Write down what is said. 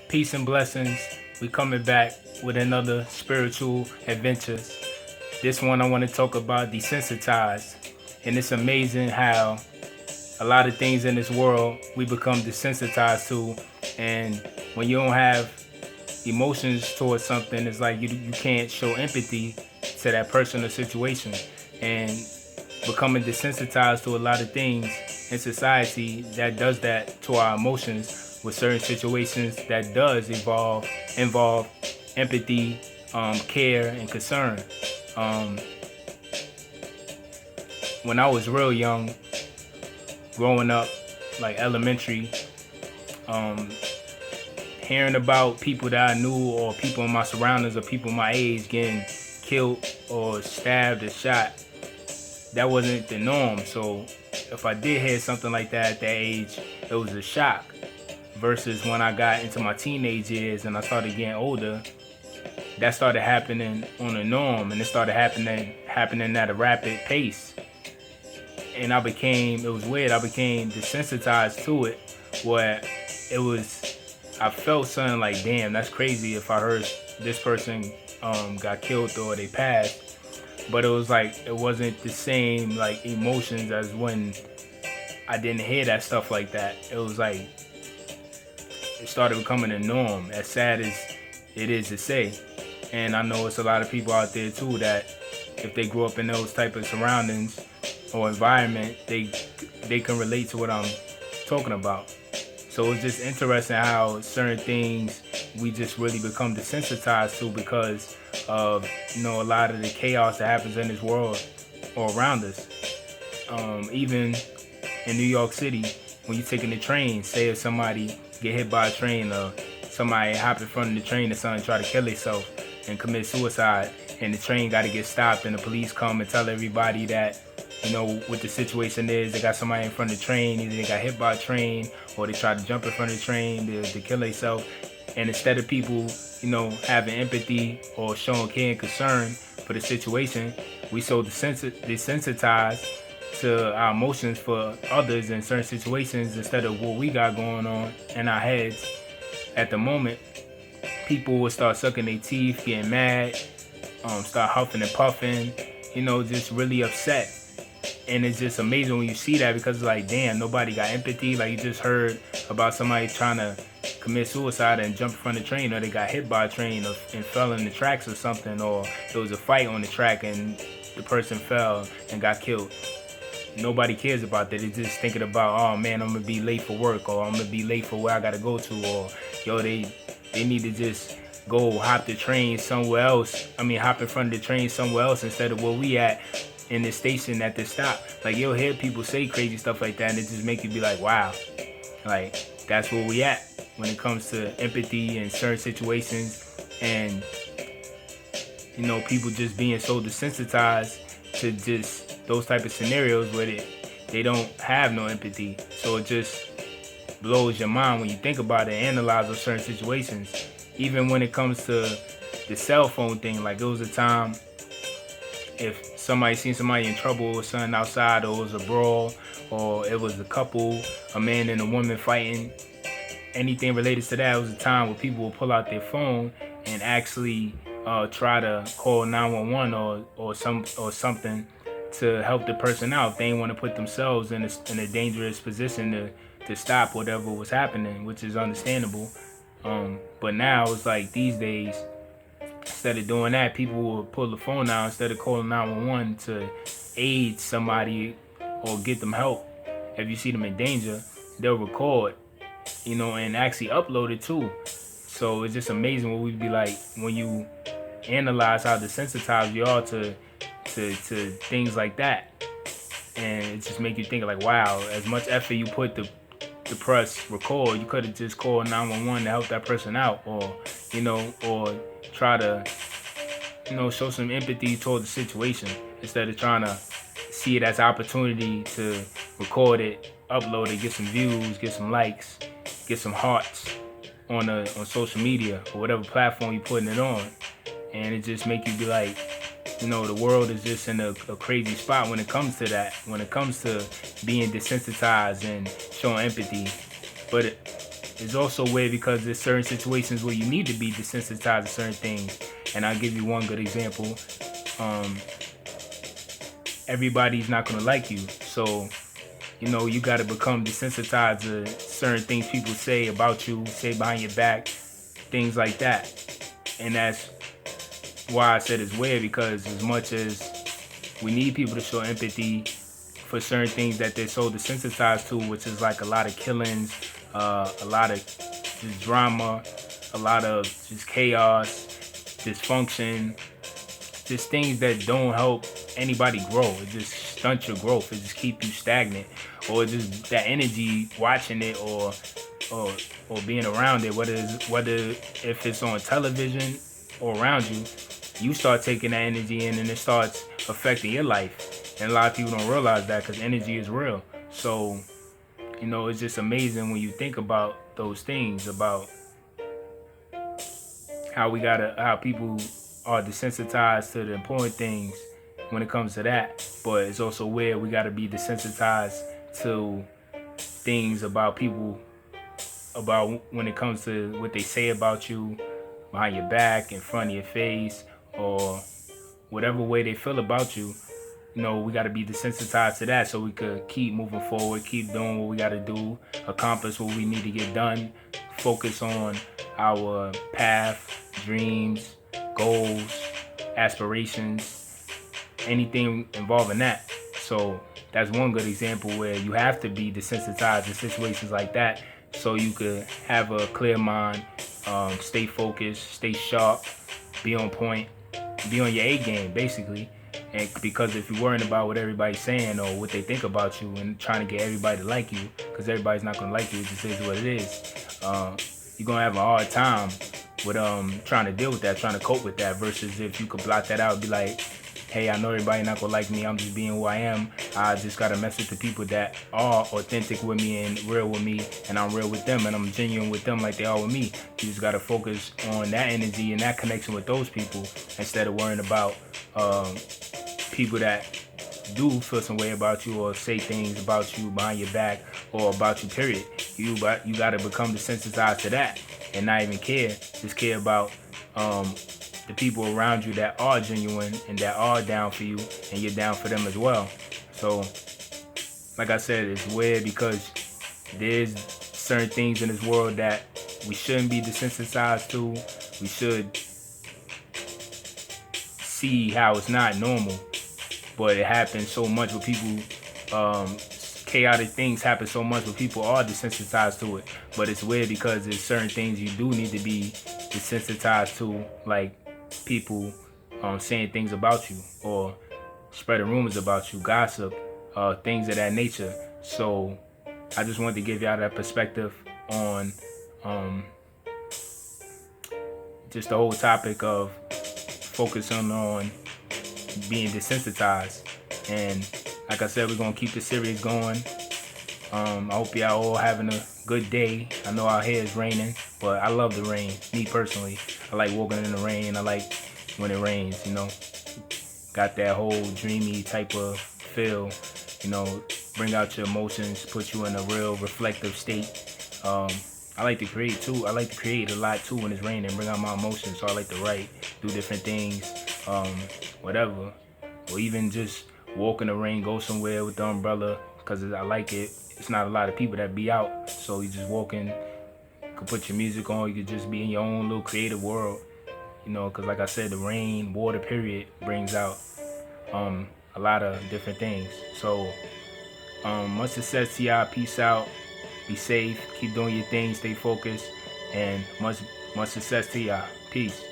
Peace and blessings. We coming back with another spiritual adventures. This one I want to talk about desensitized. And it's amazing how a lot of things in this world we become desensitized to. And when you don't have emotions towards something, it's like you can't show empathy to that person or situation. And becoming desensitized to a lot of things in society that does that to our emotions with certain situations that does involve empathy, care, and concern. Um, when I was real young, growing up, like elementary, um, hearing about people that I knew or people in my surroundings or people my age getting killed or stabbed or shot, that wasn't the norm. So if I did hear something like that at that age, it was a shock. Versus when I got into my teenage years and I started getting older, that started happening on the norm, and it started happening at a rapid pace. And it was weird. I became desensitized to it, where it was, I felt something like, damn, that's crazy if I heard this person got killed or they passed. But it was like, it wasn't the same like emotions as when I didn't hear that stuff like that. It was like, it started becoming a norm, as sad as it is to say. And I know it's a lot of people out there too that if they grew up in those type of surroundings or environment, they can relate to what I'm talking about. So it's just interesting how certain things we just really become desensitized to because of a lot of the chaos that happens in this world or around us. Even in New York City, when you're taking the train, say if somebody get hit by a train or somebody hop in front of the train or something, try to kill themselves and commit suicide, and the train got to get stopped and the police come and tell everybody that what the situation is. They got somebody in front of the train, either they got hit by a train or they tried to jump in front of the train to kill themselves. And instead of people having empathy or showing care and concern for the situation, we so desensitized to our emotions for others in certain situations instead of what we got going on in our heads at the moment. People will start sucking their teeth, getting mad, start huffing and puffing, just really upset. And it's just amazing when you see that, because it's like, damn, nobody got empathy. Like, you just heard about somebody trying to commit suicide and jump in front of the train, or they got hit by a train and fell in the tracks or something, or there was a fight on the track and the person fell and got killed. Nobody cares about that. They're just thinking about, oh man, I'm gonna be late for work, or I'm gonna be late for where I gotta go to, or yo, they need to just go hop the train somewhere else. I mean, hop in front of the train somewhere else instead of where we at in the station at the stop. Like, you'll hear people say crazy stuff like that, and it just make you be like, wow, like that's where we at when it comes to empathy in certain situations, and people just being so desensitized to just those type of scenarios where they don't have no empathy. So it just blows your mind when you think about it and analyze those certain situations. Even when it comes to the cell phone thing, like, there was a time if somebody seen somebody in trouble or something outside, or it was a brawl, or it was a couple, a man and a woman fighting, anything related to that, it was a time where people would pull out their phone and actually try to call 911 or something to help the person out. They didn't want to put themselves in a dangerous position to stop whatever was happening, which is understandable. But now it's like these days, instead of doing that, people will pull the phone out instead of calling 911 to aid somebody or get them help. If you see them in danger, they'll record, and actually upload it too. So it's just amazing what we'd be like when you analyze how desensitized you are to things like that. And it just make you think like, wow, as much effort you put to press record, you could have just called 911 to help that person out, or or try to show some empathy toward the situation instead of trying to see it as an opportunity to record it, upload it, get some views, get some likes, get some hearts on social media or whatever platform you're putting it on. And it just make you be like, the world is just in a crazy spot when it comes to that, when it comes to being desensitized and showing empathy. But it's also weird because there's certain situations where you need to be desensitized to certain things. And I'll give you one good example. Um, Everybody's not gonna like you, so you got to become desensitized to certain things people say about you, say behind your back, things like that. And that's why I said it's weird, because as much as we need people to show empathy for certain things that they're so desensitized to, which is like a lot of killings, a lot of just drama, a lot of just chaos, dysfunction, just things that don't help anybody grow. It just stunts your growth. It just keep you stagnant, or just that energy watching it, or being around it. Whether if it's on television or around you, you start taking that energy in, and it starts affecting your life. And a lot of people don't realize that, because energy is real. So it's just amazing when you think about those things, about how people are desensitized to the important things when it comes to that. But it's also weird, we gotta be desensitized to things about people, about when it comes to what they say about you behind your back, in front of your face, or whatever way they feel about you. We got to be desensitized to that, so we could keep moving forward, keep doing what we got to do, accomplish what we need to get done, focus on our path, dreams, goals, aspirations, anything involving that. So that's one good example where you have to be desensitized to situations like that, so you could have a clear mind, stay focused, stay sharp, be on point, be on your A game, basically. And because if you're worrying about what everybody's saying or what they think about you and trying to get everybody to like you, because everybody's not going to like you, it just is what it is, you're going to have a hard time with trying to deal with that, trying to cope with that, versus if you could block that out and be like, hey, I know everybody not going to like me, I'm just being who I am, I just got to mess with the people that are authentic with me and real with me, and I'm real with them, and I'm genuine with them like they are with me. You just got to focus on that energy and that connection with those people, instead of worrying about people that do feel some way about you or say things about you behind your back or about you, period. You got to become desensitized to that and not even care. Just care about the people around you that are genuine and that are down for you, and you're down for them as well. So, like I said, it's weird because there's certain things in this world that we shouldn't be desensitized to. We should see how it's not normal, but it happens so much with people. Chaotic things happen so much when people are desensitized to it. But it's weird because there's certain things you do need to be desensitized to, like people saying things about you or spreading rumors about you, gossip, things of that nature. So I just wanted to give y'all that perspective on just the whole topic of focusing on being desensitized. And like I said, we're going to keep the series going. I hope y'all all having a good day. I know out here it's raining, but I love the rain. Me personally, I like walking in the rain. I like when it rains, Got that whole dreamy type of feel, bring out your emotions, put you in a real reflective state. I like to create too. I like to create a lot too when it's raining, bring out my emotions. So I like to write, do different things, whatever. Or even just walk in the rain, go somewhere with the umbrella, because I like it. It's not a lot of people that be out, so you just walk in, you can put your music on, you could just be in your own little creative world, because like I said, the rain, water, period, brings out a lot of different things. So much success to y'all. Peace out. Be safe. Keep doing your thing. Stay focused. And much success to y'all. Peace.